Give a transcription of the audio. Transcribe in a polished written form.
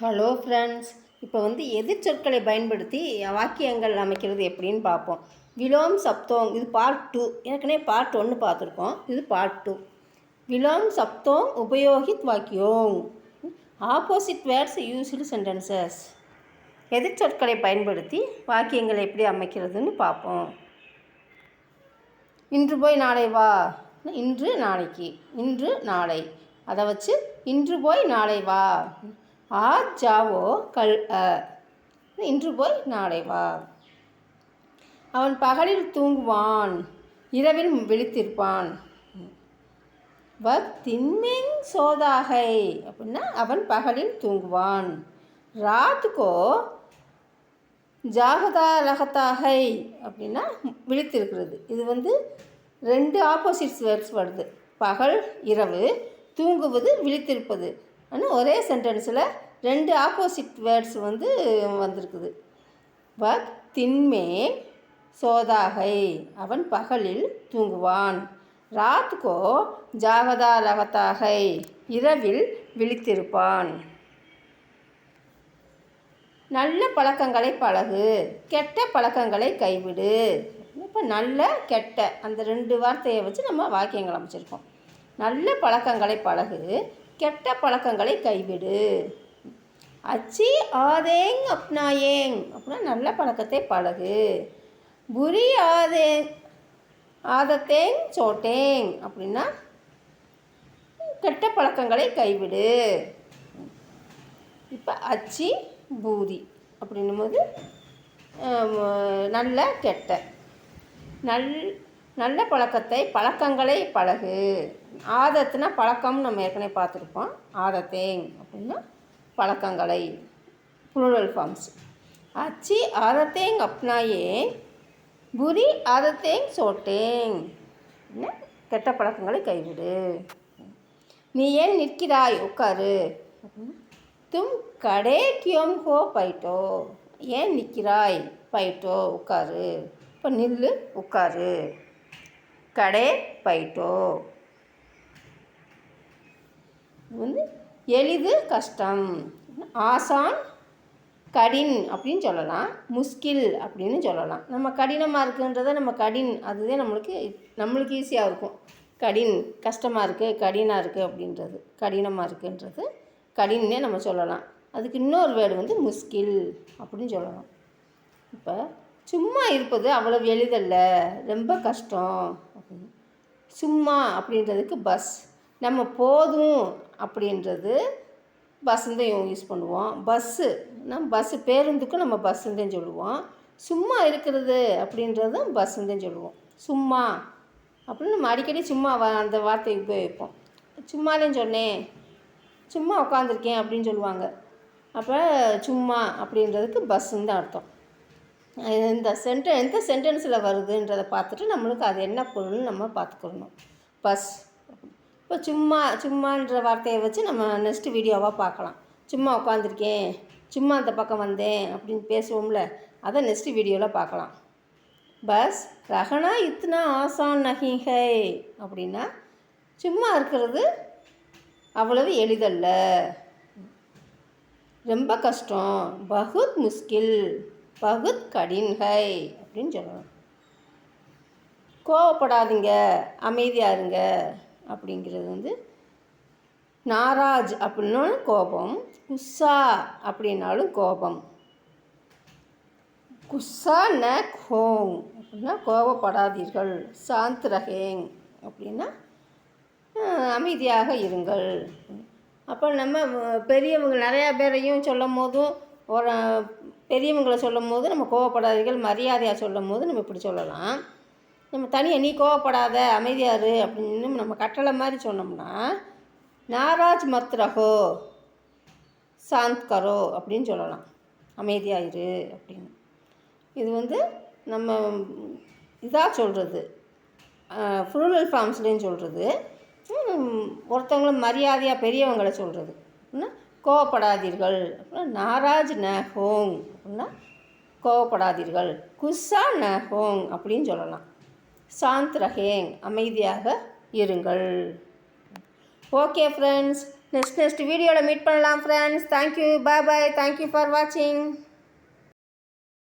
Hello friends, இப்போ எதிர்ச்சொற்களை பயன்படுத்தி வாக்கியங்கள் அமைக்கிறது எப்படின்னு பார்ப்போம். விலோம் சப்தோங், இது பார்ட் 2. ஏற்கனவே பார்ட் 1 பார்த்துருக்கோம். இது பார்ட் 2. விலோம் சப்தோங் உபயோகித் வாக்கியோங், ஆப்போசிட் வேர்ட்ஸ் யூஸ்டு சென்டென்சஸ். எதிர்ச்சொற்களை பயன்படுத்தி வாக்கியங்களை எப்படி அமைக்கிறதுன்னு பார்ப்போம். இன்று போய் நாளை வா, இன்று நாளைக்கு, இன்று நாளை. அதை வச்சு இன்று போய் நாளை வா. ஆஜ் ஜாவோ கல் இன்று போய் நாளை வா. அவன் பகலில் தூங்குவான், இரவில் விழித்திருப்பான். தின்மிங் சோதாகை அப்படின்னா அவன் பகலில் தூங்குவான். ராத்துக்கோ ஜாகதா ரகத்தாகை அப்படின்னா விழித்திருக்கிறது. இது 2 ஆப்போசிட்ஸ் வேர்ட்ஸ் வருது. பகல் இரவு, தூங்குவது விழித்திருப்பது. ஆனால் ஒரே சென்டென்ஸில் 2 ஆப்போசிட் வேர்ட்ஸ் வந்திருக்குது. தின்மே சோதாகை, அவன் பகலில் தூங்குவான். ராத்கோ ஜாகதா ரகத்தாகை, இரவில் விழித்திருப்பான். நல்ல பழக்கங்களை பழகு, கெட்ட பழக்கங்களை கைவிடு. இப்போ நல்ல கெட்ட அந்த 2 வார்த்தையை வச்சு நம்ம வாக்கியங்கள் அமைச்சிருக்கோம். நல்ல பழக்கங்களை பழகு, கெட்ட பழக்கங்களை கைவிடு. அச்சி ஆதேங் அப்னாயேங் அப்படின்னா நல்ல பழக்கத்தை பழகு. புரி ஆதத்தேங் சோட்டேங் அப்படின்னா கெட்ட பழக்கங்களை கைவிடு. இப்போ அச்சி பூரி அப்படின்னும் போது நல்ல கெட்ட. நல்ல பழக்கங்களை பழகு. ஆதத்துனா பழக்கம், நம்ம ஏற்கனவே பார்த்துருப்போம். ஆதத்தேங் அப்படின்னா பழக்கங்களை, ப்ளூரல் ஃபார்ம்ஸ். அச்சி ஆதத்தேங் அப்னாயேங், புரி ஆதத்தேங் சோட்டேங் அப்படின்னா கெட்ட பழக்கங்களை கைவிடு. நீ ஏன் நிற்கிறாய், உட்காரு. தும் கடே கியோம் ஹோ பைட்டோ, ஏன் நிற்கிறாய், பைட்டோ உட்காரு. இப்போ நில்லு, உட்காரு. கடே பைட்டோ எளிது கஷ்டம். ஆசான் கடின் அப்படின்னு சொல்லலாம், முஸ்கில் அப்படின்னு சொல்லலாம். நம்ம கடினமாக இருக்குன்றதை நம்ம கடின், அதுதான் நம்மளுக்கு ஈஸியாக இருக்கும். கடின் கஷ்டமாக இருக்குது, கடினாக இருக்குது அப்படின்றது, கடினமாக இருக்குன்றது கடின்னே நம்ம சொல்லலாம். அதுக்கு இன்னொரு வேர்டு முஸ்கில் அப்படின்னு சொல்லலாம். இப்போ சும்மா இருப்பது அவ்வளவு எளிதல்ல, ரொம்ப கஷ்டம் அப்படின்னு. சும்மா அப்படின்றதுக்கு பஸ், நம்ம போதும் அப்படின்றது பஸ்ஸுன்னு தான் யூஸ் பண்ணுவோம். பஸ்ஸு பேருந்துக்கும் நம்ம பஸ்ஸுன்னு தான் சொல்லுவோம். சும்மா இருக்கிறது அப்படின்றதும் பஸ்ஸுன்னு தான் சொல்லுவோம். சும்மா அப்படின்னு நம்ம அடிக்கடி சும்மா அந்த வார்த்தையை உபயோகிப்போம். சும்மாலேன்னு சொன்னேன், சும்மா உட்காந்துருக்கேன் அப்படின்னு சொல்லுவாங்க. அப்போ சும்மா அப்படின்றதுக்கு பஸ்ஸுன்னு தான் அர்த்தம். எந்த சென்டென்ஸில் வருதுன்றதை பார்த்துட்டு நம்மளுக்கு அது என்ன பொருள்னு நம்ம பார்த்துக்கணும். பஸ். இப்போ சும்மான்ற வார்த்தையை வச்சு நம்ம நெக்ஸ்ட்டு வீடியோவாக பார்க்கலாம். சும்மா உட்காந்துருக்கேன், சும்மா அந்த பக்கம் வந்தேன் அப்படின்னு பேசுவோம்ல, அதை நெக்ஸ்ட்டு வீடியோவில் பார்க்கலாம். பஸ் ரஹனா இத்னா ஆசான் நஹி ஹை அப்படின்னா சும்மா இருக்கிறது அவ்வளவு எளிதல்ல, ரொம்ப கஷ்டம். பகுத் முஸ்கில், பகுத் கடின் ஹை அப்படின்னு சொல்லணும். கோவப்படாதீங்க, அமைதியாக இருங்க அப்படிங்கிறது நாராஜ் அப்படின்னாலும் கோபம், குஸ்ஸா அப்படின்னாலும் கோபம். குஸ்ஸா ந கோங் அப்படின்னா கோபப்படாதீர்கள். சாந்த் ரஹேங் அப்படின்னா அமைதியாக இருங்கள். அப்போ நம்ம பெரியவங்க நிறையா பேரையும் சொல்லும் போதும், ஒரு பெரியவங்களை சொல்லும் போது நம்ம கோவப்படாதீர்கள் மரியாதையாக சொல்லும் போது நம்ம இப்படி சொல்லலாம். நம்ம தனியாக நீ கோவப்படாத, அமைதியாரு அப்படின்னு நம்ம கட்டளை மாதிரி சொன்னோம்னா நாராஜ் மத் ரஹோ சாந்த் கரோ அப்படின்னு சொல்லலாம், அமைதியாயிரு அப்படின்னு. இது நம்ம இதாக சொல்கிறது, ப்ளூரல் ஃபார்ம்ஸ்லேயும் சொல்கிறது. ஒருத்தவங்கள மரியாதையாக பெரியவங்களை சொல்கிறது அப்படின்னா கோவப்படாதீர்கள் அப்படின்னா நாராஜ் ந ஹோங் அப்படின்னா கோவப்படாதீர்கள். குஸ்ஸா ந ஹோங் அப்படின்னு சொல்லலாம். சாந்த் ரஹேங் அமைதியாக இருங்கள். ஓகே ஃப்ரெண்ட்ஸ், நெக்ஸ்ட் வீடியோவில் மீட் பண்ணலாம் friends. Thank you, bye bye, thank you for வாட்சிங்.